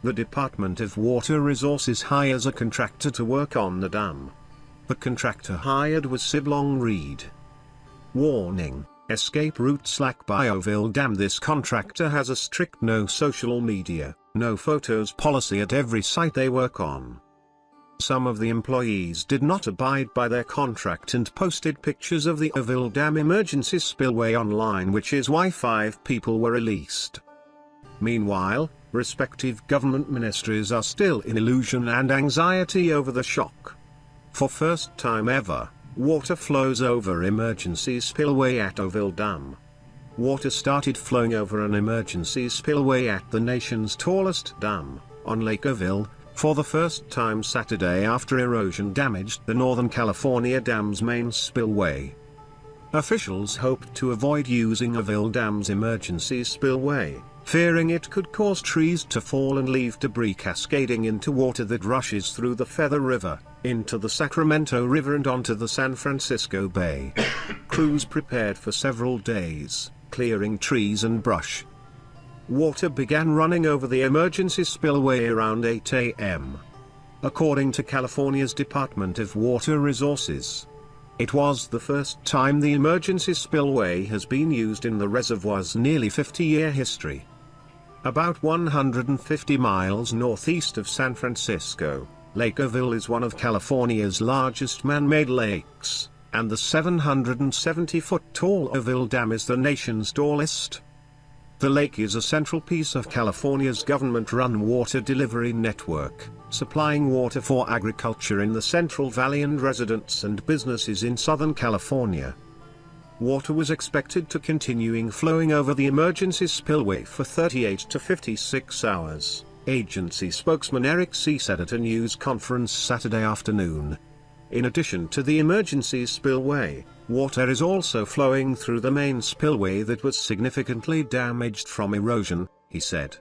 The Department of Water Resources hires a contractor to work on the dam. The contractor hired was Siblong Reed. Warning: escape route slack by Oroville Dam. This contractor has a strict no social media, no photos policy at every site they work on. Some of the employees did not abide by their contract and posted pictures of the Oroville Dam emergency spillway online, which is why 5 people were released. Meanwhile, respective government ministries are still in illusion and anxiety over the shock. For first time ever, water flows over emergency spillway at Oroville Dam. Water started flowing over an emergency spillway at the nation's tallest dam, on Lake Oroville, for the first time Saturday after erosion damaged the Northern California Dam's main spillway. Officials hoped to avoid using Oroville Dam's emergency spillway, fearing it could cause trees to fall and leave debris cascading into water that rushes through the Feather River, into the Sacramento River and onto the San Francisco Bay. Crews prepared for several days, clearing trees and brush. Water began running over the emergency spillway around 8 a.m. According to California's Department of Water Resources, it was the first time the emergency spillway has been used in the reservoir's nearly 50-year history. About 150 miles northeast of San Francisco, Lake Oroville is one of California's largest man-made lakes, and the 770-foot-tall Oroville Dam is the nation's tallest. The lake is a central piece of California's government-run water delivery network, supplying water for agriculture in the Central Valley and residents and businesses in Southern California. Water was expected to continue flowing over the emergency spillway for 38 to 56 hours, agency spokesman Eric C. said at a news conference Saturday afternoon. In addition to the emergency spillway, water is also flowing through the main spillway that was significantly damaged from erosion, he said.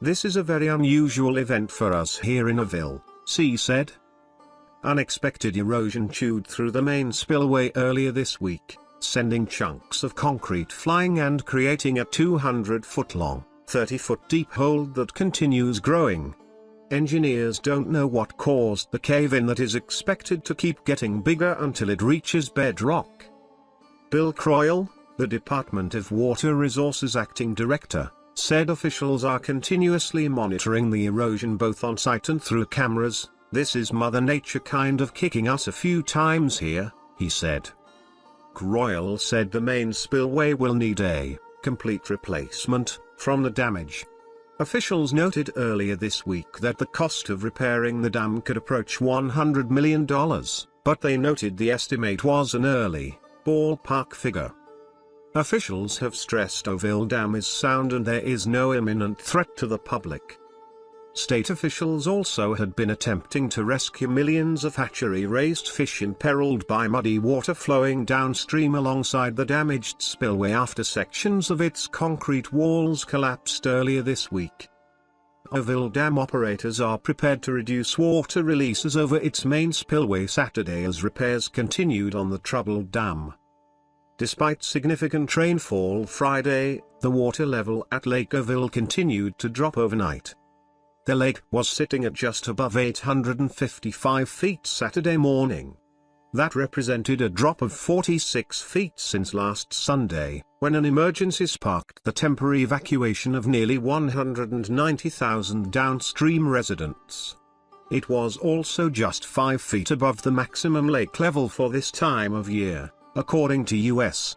This is a very unusual event for us here in Oroville, C said. Unexpected erosion chewed through the main spillway earlier this week, sending chunks of concrete flying and creating a 200-foot-long, 30-foot-deep hole that continues growing. Engineers don't know what caused the cave-in that is expected to keep getting bigger until it reaches bedrock. Bill Croyle, the Department of Water Resources acting director, said officials are continuously monitoring the erosion both on site and through cameras. This is Mother Nature kind of kicking us a few times here, he said. Croyle said the main spillway will need a complete replacement from the damage. Officials noted earlier this week that the cost of repairing the dam could approach $100 million, but they noted the estimate was an early, ballpark figure. Officials have stressed Oroville Dam is sound and there is no imminent threat to the public. State officials also had been attempting to rescue millions of hatchery-raised fish imperiled by muddy water flowing downstream alongside the damaged spillway after sections of its concrete walls collapsed earlier this week. Oroville Dam operators are prepared to reduce water releases over its main spillway Saturday as repairs continued on the troubled dam. Despite significant rainfall Friday, the water level at Lake Oroville continued to drop overnight. The lake was sitting at just above 855 feet Saturday morning. That represented a drop of 46 feet since last Sunday, when an emergency sparked the temporary evacuation of nearly 190,000 downstream residents. It was also just 5 feet above the maximum lake level for this time of year, according to U.S.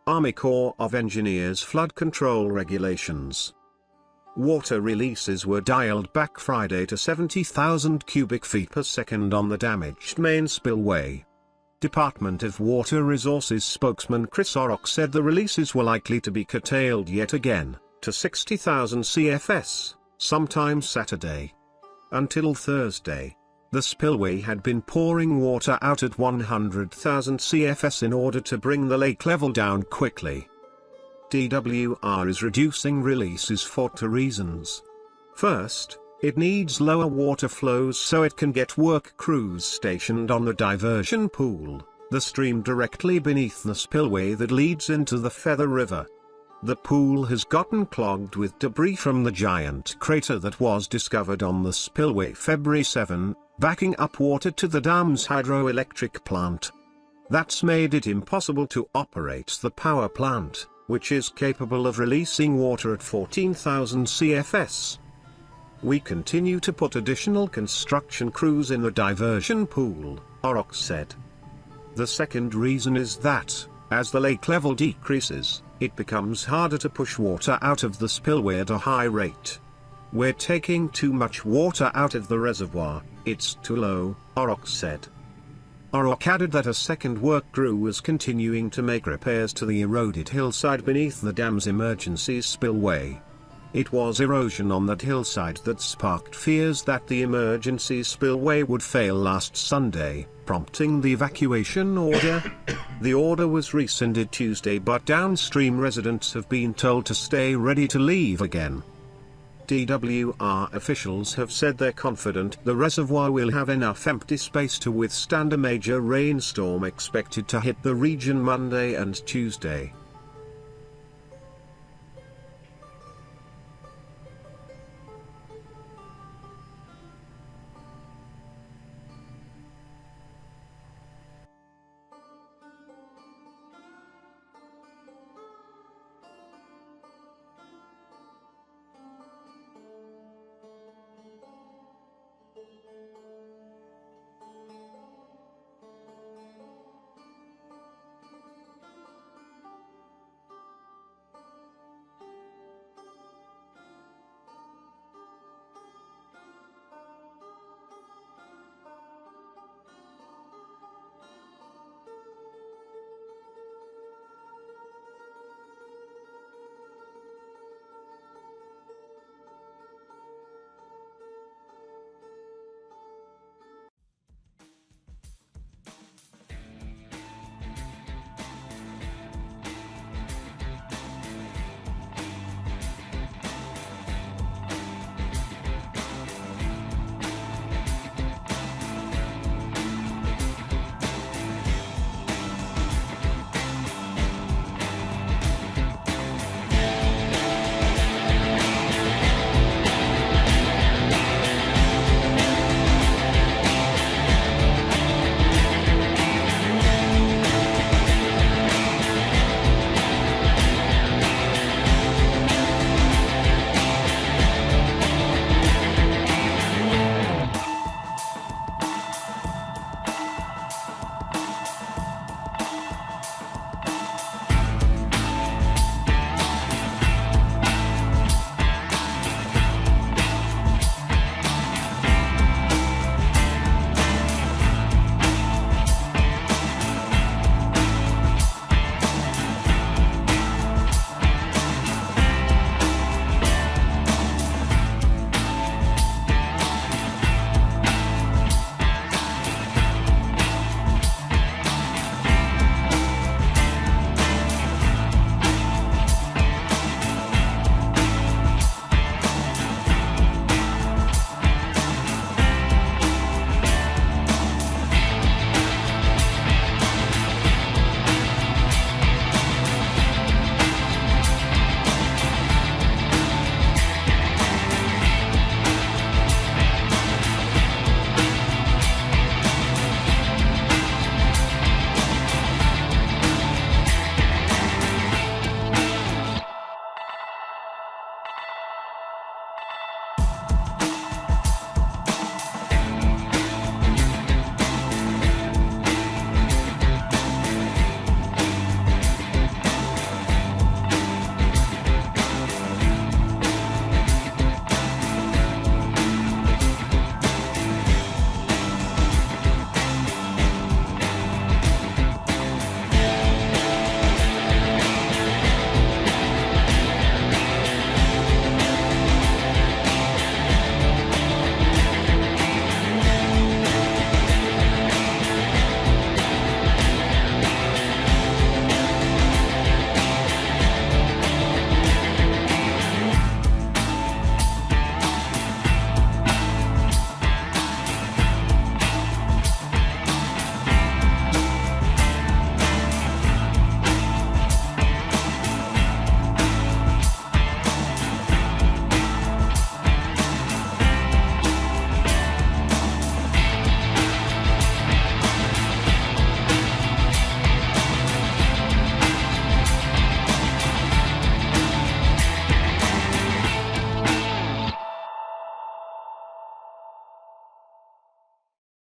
Army Corps of Engineers flood control regulations. Water releases were dialed back Friday to 70,000 cubic feet per second on the damaged main spillway. Department of Water Resources spokesman Chris Orrock said the releases were likely to be curtailed yet again, to 60,000 CFS, sometime Saturday. Until Thursday, the spillway had been pouring water out at 100,000 CFS in order to bring the lake level down quickly. DWR is reducing releases for 2 reasons. First, it needs lower water flows so it can get work crews stationed on the diversion pool, the stream directly beneath the spillway that leads into the Feather River. The pool has gotten clogged with debris from the giant crater that was discovered on the spillway February 7, backing up water to the dam's hydroelectric plant. That's made it impossible to operate the power plant, which is capable of releasing water at 14,000 CFS. We continue to put additional construction crews in the diversion pool, Oroville said. The second reason is that, as the lake level decreases, it becomes harder to push water out of the spillway at a high rate. We're taking too much water out of the reservoir, it's too low, Oroville said. Oroville added that a second work crew was continuing to make repairs to the eroded hillside beneath the dam's emergency spillway. It was erosion on that hillside that sparked fears that the emergency spillway would fail last Sunday, prompting the evacuation order. The order was rescinded Tuesday, but downstream residents have been told to stay ready to leave again. DWR officials have said they're confident the reservoir will have enough empty space to withstand a major rainstorm expected to hit the region Monday and Tuesday.